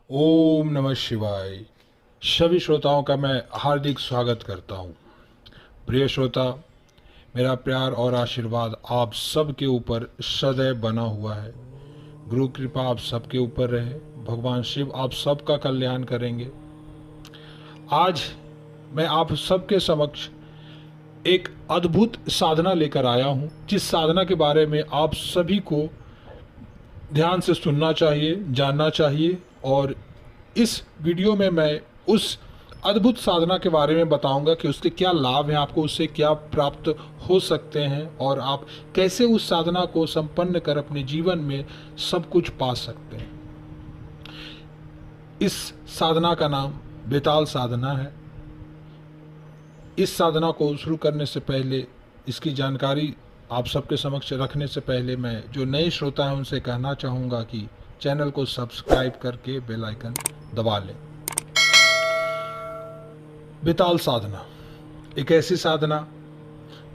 ओम नमः शिवाय। सभी श्रोताओं का मैं हार्दिक स्वागत करता हूँ। प्रिय श्रोता, मेरा प्यार और आशीर्वाद आप सबके ऊपर सदैव बना हुआ है। गुरु कृपा आप सबके ऊपर रहे। भगवान शिव आप सबका कल्याण करेंगे। आज मैं आप सबके समक्ष एक अद्भुत साधना लेकर आया हूँ, जिस साधना के बारे में आप सभी को ध्यान से सुनना चाहिए, जानना चाहिए। और इस वीडियो में मैं उस अद्भुत साधना के बारे में बताऊंगा कि उसके क्या लाभ हैं, आपको उससे क्या प्राप्त हो सकते हैं और आप कैसे उस साधना को संपन्न कर अपने जीवन में सब कुछ पा सकते हैं। इस साधना का नाम बेताल साधना है। इस साधना को शुरू करने से पहले, इसकी जानकारी आप सबके समक्ष रखने से पहले, मैं जो नए श्रोता हैं उनसे कहना चाहूँगा कि चैनल को सब्सक्राइब करके बेल आइकन दबा लें। बेताल साधना एक ऐसी साधना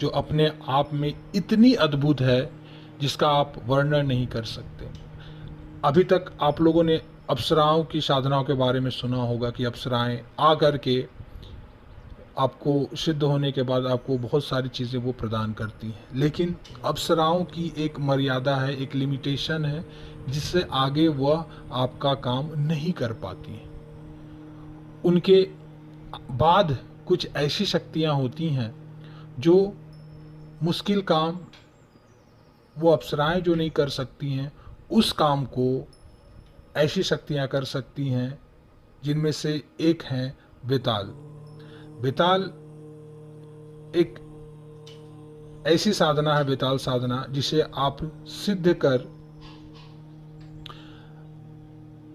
जो अपने आप में इतनी अद्भुत है जिसका आप वर्णन नहीं कर सकते। अभी तक आप लोगों ने अप्सराओं की साधनाओं के बारे में सुना होगा कि अप्सराएं आ करके आपको सिद्ध होने के बाद आपको बहुत सारी चीज़ें वो प्रदान करती हैं, लेकिन अप्सराओं की एक मर्यादा है, एक लिमिटेशन है, जिससे आगे वह आपका काम नहीं कर पाती हैं। उनके बाद कुछ ऐसी शक्तियां होती हैं जो मुश्किल काम वो अप्सराएं जो नहीं कर सकती हैं, उस काम को ऐसी शक्तियां कर सकती हैं, जिनमें से एक है बेताल। बेताल एक ऐसी साधना है, बेताल साधना, जिसे आप सिद्ध कर,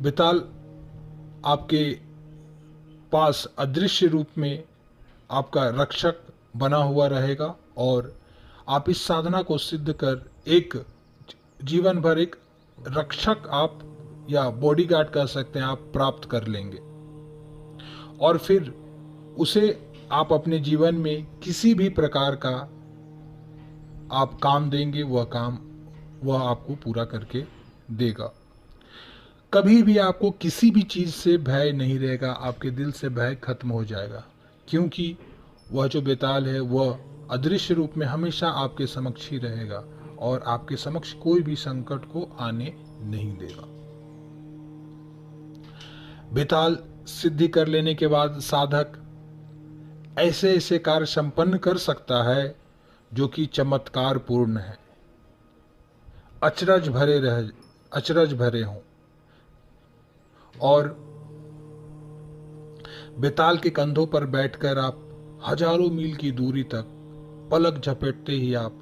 बेताल आपके पास अदृश्य रूप में आपका रक्षक बना हुआ रहेगा और आप इस साधना को सिद्ध कर एक जीवन भर एक रक्षक आप या बॉडीगार्ड कह सकते हैं, आप प्राप्त कर लेंगे। और फिर उसे आप अपने जीवन में किसी भी प्रकार का आप काम देंगे, वह आपको पूरा करके देगा। कभी भी आपको किसी भी चीज़ से भय नहीं रहेगा, आपके दिल से भय खत्म हो जाएगा, क्योंकि वह जो बेताल है वह अदृश्य रूप में हमेशा आपके समक्ष ही रहेगा और आपके समक्ष कोई भी संकट को आने नहीं देगा। बेताल सिद्धि कर लेने के बाद साधक ऐसे ऐसे कार्य संपन्न कर सकता है जो कि चमत्कार पूर्ण है, अचरज भरे हों। और बेताल के कंधों पर बैठकर आप हजारों मील की दूरी तक पलक झपटते ही आप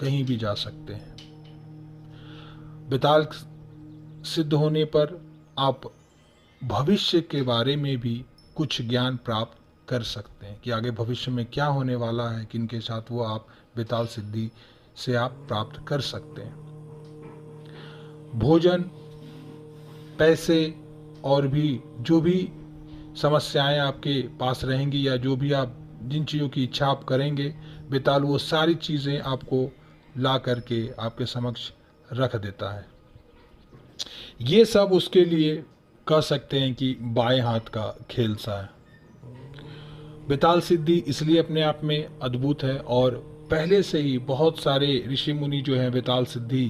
कहीं भी जा सकते हैं। बेताल सिद्ध होने पर आप भविष्य के बारे में भी कुछ ज्ञान प्राप्त कर सकते हैं कि आगे भविष्य में क्या होने वाला है, किनके साथ, वो आप बेताल सिद्धि से आप प्राप्त कर सकते हैं। भोजन, पैसे और भी जो भी समस्याएं आपके पास रहेंगी या जो भी आप जिन चीज़ों की इच्छा आप करेंगे, बेताल वो सारी चीज़ें आपको ला करके आपके समक्ष रख देता है। ये सब उसके लिए कह सकते हैं कि बाएं हाथ का खेल सा है। बेताल सिद्धि इसलिए अपने आप में अद्भुत है और पहले से ही बहुत सारे ऋषि मुनि जो हैं बेताल सिद्धि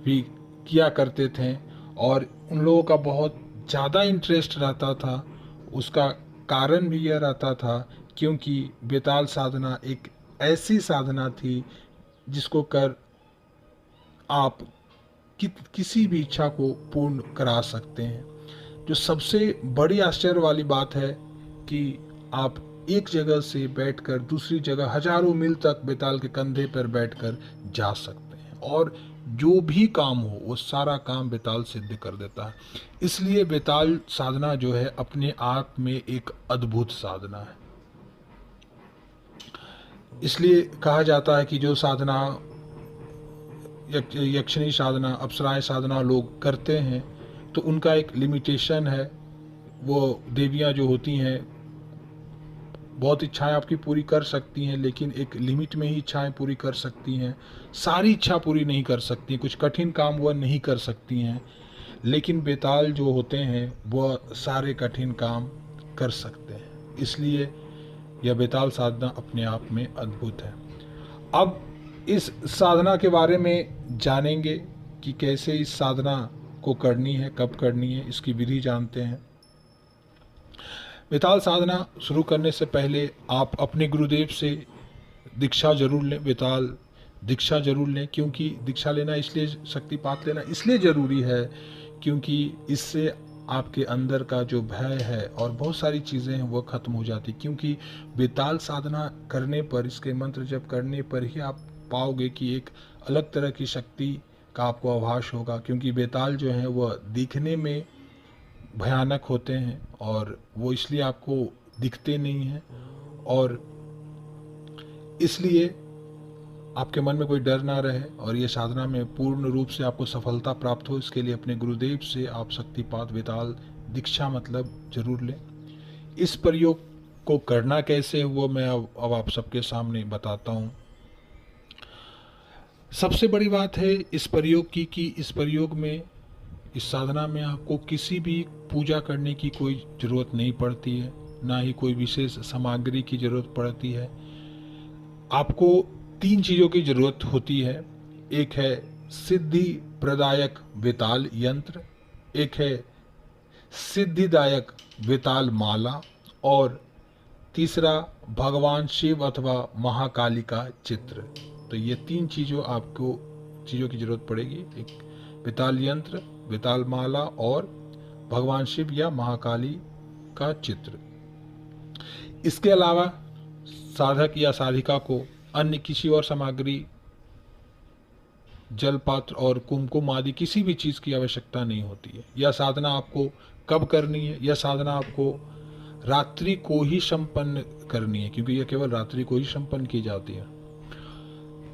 भी किया करते थे और उन लोगों का बहुत ज़्यादा इंटरेस्ट रहता था। उसका कारण भी यह रहता था क्योंकि बेताल साधना एक ऐसी साधना थी जिसको कर आप किसी भी इच्छा को पूर्ण करा सकते हैं। जो सबसे बड़ी आश्चर्य वाली बात है कि आप एक जगह से बैठकर दूसरी जगह हजारों मील तक बेताल के कंधे पर बैठकर जा सकते हैं और जो भी काम हो वो सारा काम बेताल सिद्ध कर देता है। इसलिए बेताल साधना जो है अपने आप में एक अद्भुत साधना है। इसलिए कहा जाता है कि जो साधना यक्षिणी साधना, अप्सराएं साधना लोग करते हैं तो उनका एक लिमिटेशन है। वो देवियां जो होती हैं बहुत इच्छाएं आपकी पूरी कर सकती हैं, लेकिन एक लिमिट में ही इच्छाएं पूरी कर सकती हैं। सारी इच्छा पूरी नहीं कर सकती, कुछ कठिन काम वह नहीं कर सकती हैं। लेकिन बेताल जो होते हैं वह सारे कठिन काम कर सकते हैं। इसलिए यह बेताल साधना अपने आप में अद्भुत है। अब इस साधना के बारे में जानेंगे कि कैसे इस साधना को करनी है, कब करनी है, इसकी विधि जानते हैं। बेताल साधना शुरू करने से पहले आप अपने गुरुदेव से दीक्षा जरूर लें, बेताल दीक्षा जरूर लें। क्योंकि दीक्षा लेना इसलिए, शक्तिपात लेना इसलिए ज़रूरी है क्योंकि इससे आपके अंदर का जो भय है और बहुत सारी चीज़ें हैं वो ख़त्म हो जाती। क्योंकि बेताल साधना करने पर, इसके मंत्र जप करने पर ही आप पाओगे कि एक अलग तरह की शक्ति का आपको आभास होगा। क्योंकि बेताल जो है वह दिखने में भयानक होते हैं और वो इसलिए आपको दिखते नहीं हैं, और इसलिए आपके मन में कोई डर ना रहे और ये साधना में पूर्ण रूप से आपको सफलता प्राप्त हो, इसके लिए अपने गुरुदेव से आप शक्तिपात बेताल दीक्षा मतलब जरूर लें। इस प्रयोग को करना कैसे वो मैं अब आप सबके सामने बताता हूँ। सबसे बड़ी बात है इस प्रयोग की कि इस प्रयोग में, इस साधना में आपको किसी भी पूजा करने की कोई ज़रूरत नहीं पड़ती है, ना ही कोई विशेष सामग्री की ज़रूरत पड़ती है। आपको 3 चीज़ों की ज़रूरत होती है। एक है सिद्धि प्रदायक बेताल यंत्र, एक है सिद्धिदायक बेताल माला, और तीसरा भगवान शिव अथवा महाकाली का चित्र। तो ये 3 चीज़ों की ज़रूरत पड़ेगी। एक बेताल यंत्र, बेताल माला और भगवान शिव या महाकाली का चित्र। इसके अलावा साधक या साधिका को अन्य किसी और सामग्री, जल पात्र और कुमकुम आदि किसी भी चीज़ की आवश्यकता नहीं होती है। यह साधना आपको कब करनी है? यह साधना आपको रात्रि को ही संपन्न करनी है, क्योंकि यह केवल रात्रि को ही संपन्न की जाती है।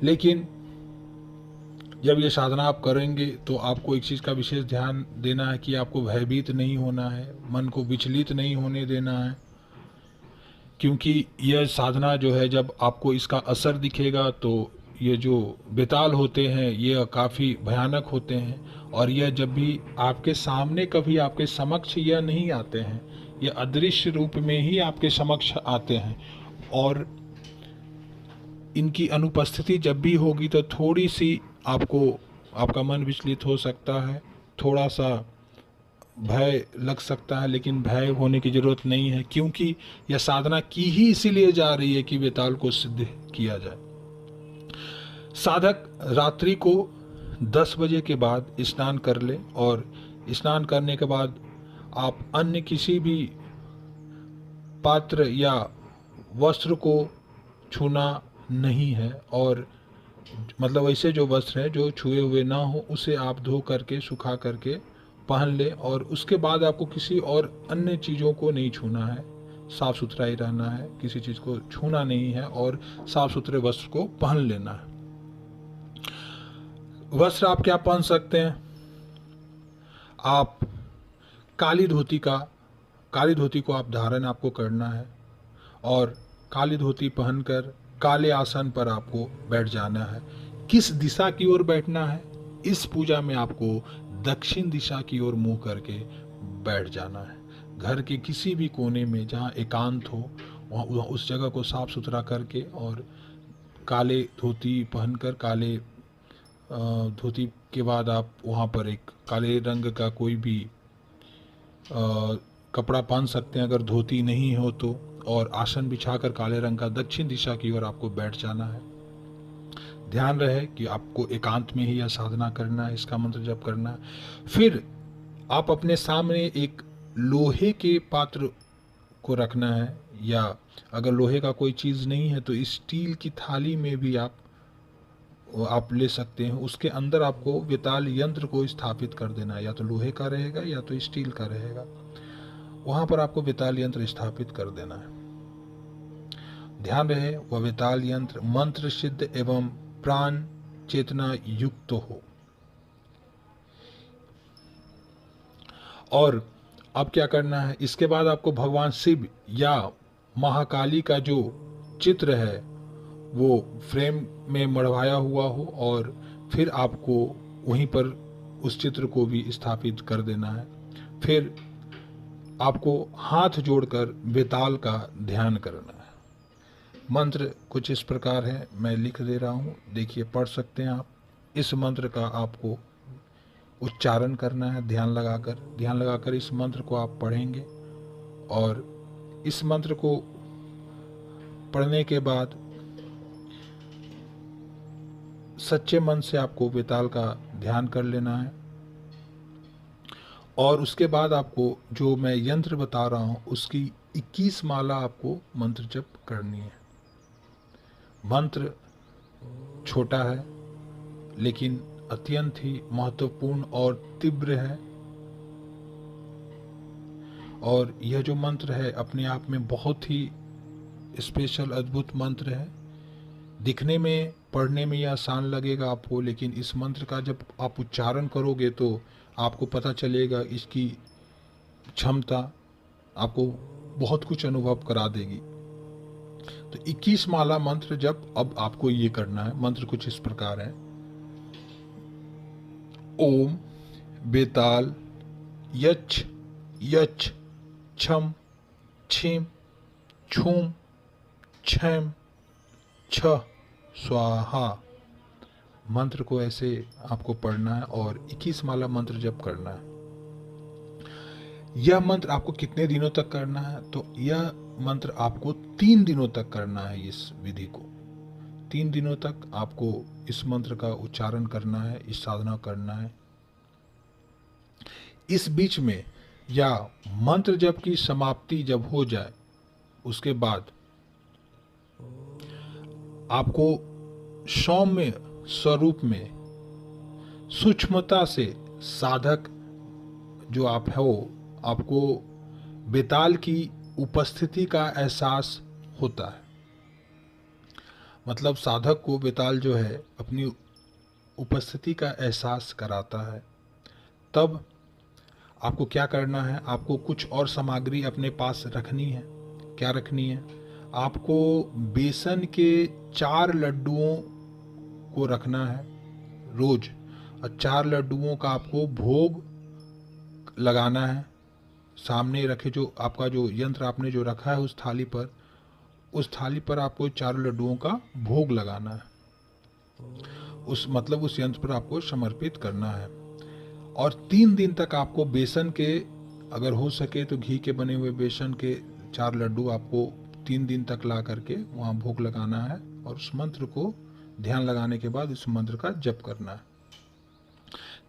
लेकिन जब ये साधना आप करेंगे तो आपको एक चीज़ का विशेष ध्यान देना है कि आपको भयभीत नहीं होना है, मन को विचलित नहीं होने देना है। क्योंकि यह साधना जो है, जब आपको इसका असर दिखेगा तो ये जो बेताल होते हैं ये काफ़ी भयानक होते हैं, और यह जब भी आपके सामने, कभी आपके समक्ष यह नहीं आते हैं, ये अदृश्य रूप में ही आपके समक्ष आते हैं। और इनकी अनुपस्थिति जब भी होगी तो थोड़ी सी आपका मन विचलित हो सकता है, थोड़ा सा भय लग सकता है, लेकिन भय होने की ज़रूरत नहीं है। क्योंकि यह साधना की ही इसीलिए जा रही है कि बेताल को सिद्ध किया जाए। साधक रात्रि को 10 बजे के बाद स्नान कर ले, और स्नान करने के बाद आप अन्य किसी भी पात्र या वस्त्र को छूना नहीं है। और मतलब ऐसे जो वस्त्र है जो छुए हुए ना हो उसे आप धो करके, सुखा करके पहन ले, और उसके बाद आपको किसी और अन्य चीज़ों को नहीं छूना है। साफ सुथरा ही रहना है, किसी चीज़ को छूना नहीं है, और साफ सुथरे वस्त्र को पहन लेना है। वस्त्र आप क्या पहन सकते हैं? आप काली धोती को आप धारण आपको करना है, और काली धोती पहनकर काले आसन पर आपको बैठ जाना है। किस दिशा की ओर बैठना है? इस पूजा में आपको दक्षिण दिशा की ओर मुंह करके बैठ जाना है। घर के किसी भी कोने में जहाँ एकांत हो, वहाँ उस जगह को साफ सुथरा करके, और काले धोती पहनकर, काले धोती के बाद आप वहाँ पर एक काले रंग का कोई भी कपड़ा पहन सकते हैं अगर धोती नहीं हो तो, और आसन बिछाकर काले रंग का दक्षिण दिशा की ओर आपको बैठ जाना है। ध्यान रहे कि आपको एकांत में ही यह साधना करना है, इसका मंत्र जप करना है। फिर आप अपने सामने एक लोहे के पात्र को रखना है, या अगर लोहे का कोई चीज़ नहीं है तो स्टील की थाली में भी आप ले सकते हैं। उसके अंदर आपको बेताल यंत्र को स्थापित कर देना है, या तो लोहे का रहेगा या तो स्टील का रहेगा। वहाँ पर आपको बेताल यंत्र स्थापित कर देना है। ध्यान रहे वह बेताल यंत्र मंत्र सिद्ध एवं प्राण चेतना युक्त हो। और अब क्या करना है? इसके बाद आपको भगवान शिव या महाकाली का जो चित्र है वो फ्रेम में मढ़वाया हुआ हो, और फिर आपको वहीं पर उस चित्र को भी स्थापित कर देना है। फिर आपको हाथ जोड़कर बेताल का ध्यान करना है। मंत्र कुछ इस प्रकार है, मैं लिख दे रहा हूँ, देखिए पढ़ सकते हैं आप। इस मंत्र का आपको उच्चारण करना है ध्यान लगाकर इस मंत्र को आप पढ़ेंगे। और इस मंत्र को पढ़ने के बाद सच्चे मन से आपको बेताल का ध्यान कर लेना है। और उसके बाद आपको जो मैं यंत्र बता रहा हूँ उसकी 21 माला आपको मंत्र जप करनी है। मंत्र छोटा है लेकिन अत्यंत ही महत्वपूर्ण और तीव्र है। और यह जो मंत्र है अपने आप में बहुत ही स्पेशल अद्भुत मंत्र है। दिखने में पढ़ने में यह आसान लगेगा आपको, लेकिन इस मंत्र का जब आप उच्चारण करोगे तो आपको पता चलेगा इसकी क्षमता आपको बहुत कुछ अनुभव करा देगी। तो 21 माला मंत्र जब अब आपको ये करना है। मंत्र कुछ इस प्रकार है। ओम बेताल यच यच छम छिम छूम छम छ स्वाहा। मंत्र को ऐसे आपको पढ़ना है और 21 माला मंत्र जप करना है। यह मंत्र आपको कितने दिनों तक करना है? तो यह मंत्र आपको 3 दिनों तक करना है। इस विधि को 3 दिनों तक आपको इस मंत्र का उच्चारण करना है, इस साधना करना है। इस बीच में या मंत्र जप की समाप्ति जब हो जाए उसके बाद आपको सौम्य स्वरूप में सूक्ष्मता से साधक जो आप हो, आपको बेताल की उपस्थिति का एहसास होता है। मतलब साधक को बेताल जो है अपनी उपस्थिति का एहसास कराता है। तब आपको क्या करना है? आपको कुछ और सामग्री अपने पास रखनी है। क्या रखनी है? आपको बेसन के 4 लड्डुओं को रखना है रोज, और 4 लड्डुओं का आपको भोग लगाना है। सामने रखे जो आपका जो यंत्र आपने जो रखा है उस थाली पर आपको 4 लड्डुओं का भोग लगाना है। उस यंत्र पर आपको समर्पित करना है। और 3 दिन तक आपको बेसन के, अगर हो सके तो घी के बने हुए बेसन के 4 लड्डू आपको 3 दिन तक ला करके वहाँ भोग लगाना है। और उस मंत्र को ध्यान लगाने के बाद इस मंत्र का जप करना है।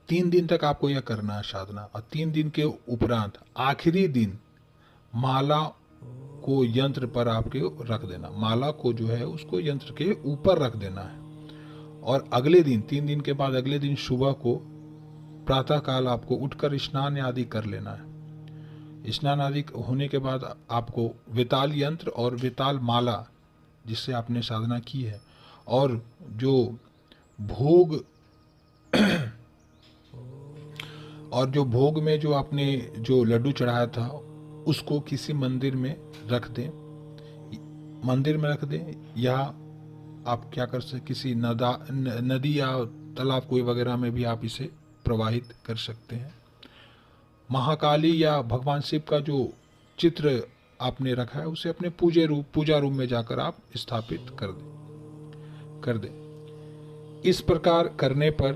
3 दिन तक आपको यह करना है साधना। और 3 दिन के उपरांत आखिरी दिन माला को यंत्र पर आपके रख देना। माला को जो है उसको यंत्र के ऊपर रख देना है। और अगले दिन 3 दिन के बाद अगले दिन सुबह को प्रातः काल आपको उठकर स्नान आदि कर लेना है। स्नान आदि होने के बाद आपको बेताल यंत्र और बेताल माला जिससे आपने साधना की है और जो भोग और जो भोग में जो आपने जो लड्डू चढ़ाया था उसको किसी मंदिर में रख दें। या आप क्या कर सकते, किसी नदी या तालाब कोई वगैरह में भी आप इसे प्रवाहित कर सकते हैं। महाकाली या भगवान शिव का जो चित्र आपने रखा है उसे अपने पूजा रूम में जाकर आप स्थापित कर दें। इस प्रकार करने पर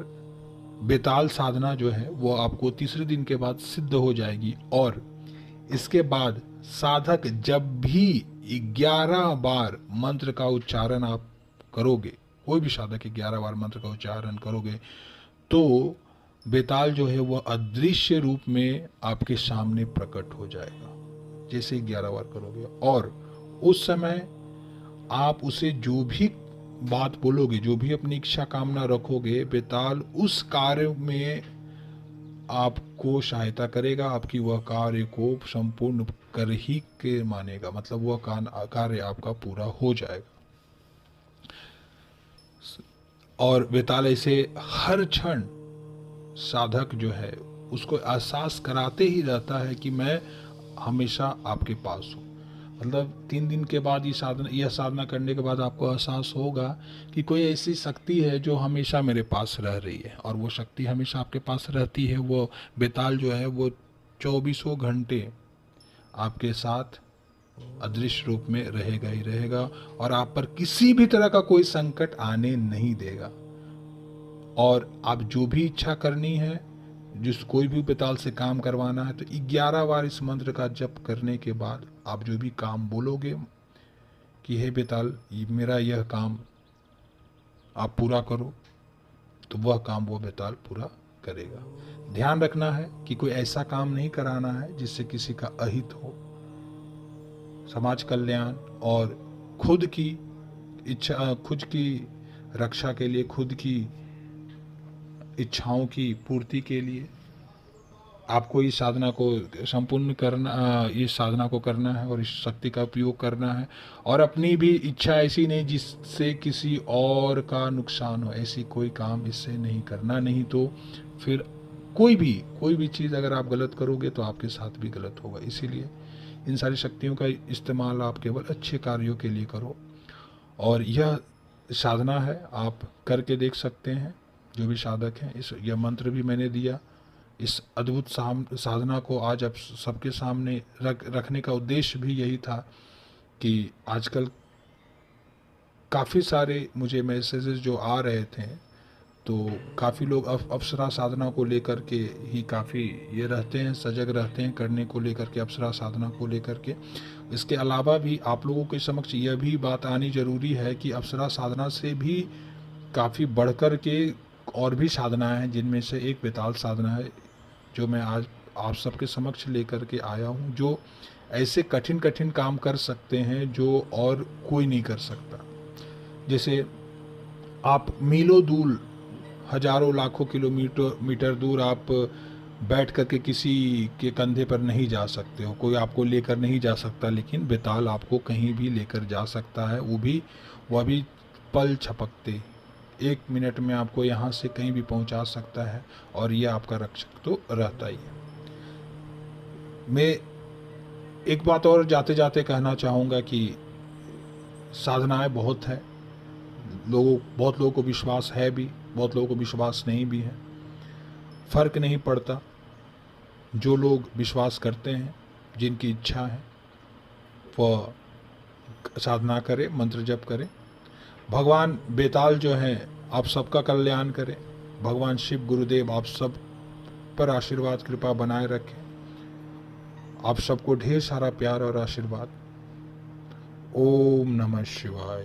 बेताल साधना जो है वो आपको तीसरे दिन के बाद सिद्ध हो जाएगी। और इसके बाद साधक जब भी 11 बार मंत्र का उच्चारण आप करोगे, कोई भी साधक 11 बार मंत्र का उच्चारण करोगे, तो बेताल जो है वह अदृश्य रूप में आपके सामने प्रकट हो जाएगा जैसे 11 बार करोगे। और उस समय आप उसे जो भी बात बोलोगे, जो भी अपनी इच्छा कामना रखोगे, बेताल उस कार्य में आपको सहायता करेगा। आपकी वह कार्य को संपूर्ण कर ही के मानेगा। मतलब वह कार्य आपका पूरा हो जाएगा। और बेताल ऐसे हर क्षण साधक जो है उसको एहसास कराते ही रहता है कि मैं हमेशा आपके पास हूँ। मतलब 3 दिन के बाद यह साधना करने के बाद आपको एहसास होगा कि कोई ऐसी शक्ति है जो हमेशा मेरे पास रह रही है, और वो शक्ति हमेशा आपके पास रहती है। वो बेताल जो है वो 24 घंटे आपके साथ अदृश्य रूप में रहेगा ही रहेगा, और आप पर किसी भी तरह का कोई संकट आने नहीं देगा। और आप जो भी इच्छा करनी है, जिस कोई भी बेताल से काम करवाना है, तो 11 बार इस मंत्र का जप करने के बाद आप जो भी काम बोलोगे कि हे बेताल मेरा यह काम आप पूरा करो, तो वह काम वो बेताल पूरा करेगा। ध्यान रखना है कि कोई ऐसा काम नहीं कराना है जिससे किसी का अहित हो। समाज कल्याण और खुद की इच्छा, खुद की रक्षा के लिए, खुद की इच्छाओं की पूर्ति के लिए आपको इस साधना को संपूर्ण करना, इस साधना को करना है और इस शक्ति का उपयोग करना है। और अपनी भी इच्छा ऐसी नहीं जिससे किसी और का नुकसान हो, ऐसी कोई काम इससे नहीं करना, नहीं तो फिर कोई भी चीज़ अगर आप गलत करोगे तो आपके साथ भी गलत होगा। इसीलिए इन सारी शक्तियों का इस्तेमाल आप केवल अच्छे कार्यों के लिए करो। और यह साधना है, आप करके देख सकते हैं जो भी साधक हैं। यह मंत्र भी मैंने दिया। इस अद्भुत साधना को आज आप सबके सामने रखने का उद्देश्य भी यही था कि आजकल काफ़ी सारे मुझे मैसेजेस जो आ रहे थे, तो काफ़ी लोग अप्सरा साधना को लेकर के ही काफ़ी ये रहते हैं, सजग रहते हैं करने को लेकर के, अप्सरा साधना को लेकर के। इसके अलावा भी आप लोगों के समक्ष यह भी बात आनी जरूरी है कि अप्सरा साधना से भी काफ़ी बढ़कर के और भी साधनाएं हैं, जिनमें से एक बेताल साधना है जो मैं आज आप सबके समक्ष लेकर के आया हूँ, जो ऐसे कठिन कठिन काम कर सकते हैं जो और कोई नहीं कर सकता। जैसे आप मीलों दूर, हजारों लाखों किलोमीटर दूर आप बैठ करके किसी के कंधे पर नहीं जा सकते हो, कोई आपको लेकर नहीं जा सकता, लेकिन बेताल आपको कहीं भी लेकर जा सकता है। वह भी पल झपकते 1 मिनट में आपको यहाँ से कहीं भी पहुँचा सकता है, और ये आपका रक्षक तो रहता ही है। मैं एक बात और जाते जाते कहना चाहूँगा कि साधनाएं बहुत है, बहुत लोगों को विश्वास है भी, बहुत लोगों को विश्वास नहीं भी है। फर्क नहीं पड़ता, जो लोग विश्वास करते हैं, जिनकी इच्छा है, वह साधना करें, मंत्र जप करें। भगवान बेताल जो हैं आप सबका कल्याण करें। भगवान शिव गुरुदेव आप सब पर आशीर्वाद कृपा बनाए रखें। आप सबको ढेर सारा प्यार और आशीर्वाद। ओम नमः शिवाय।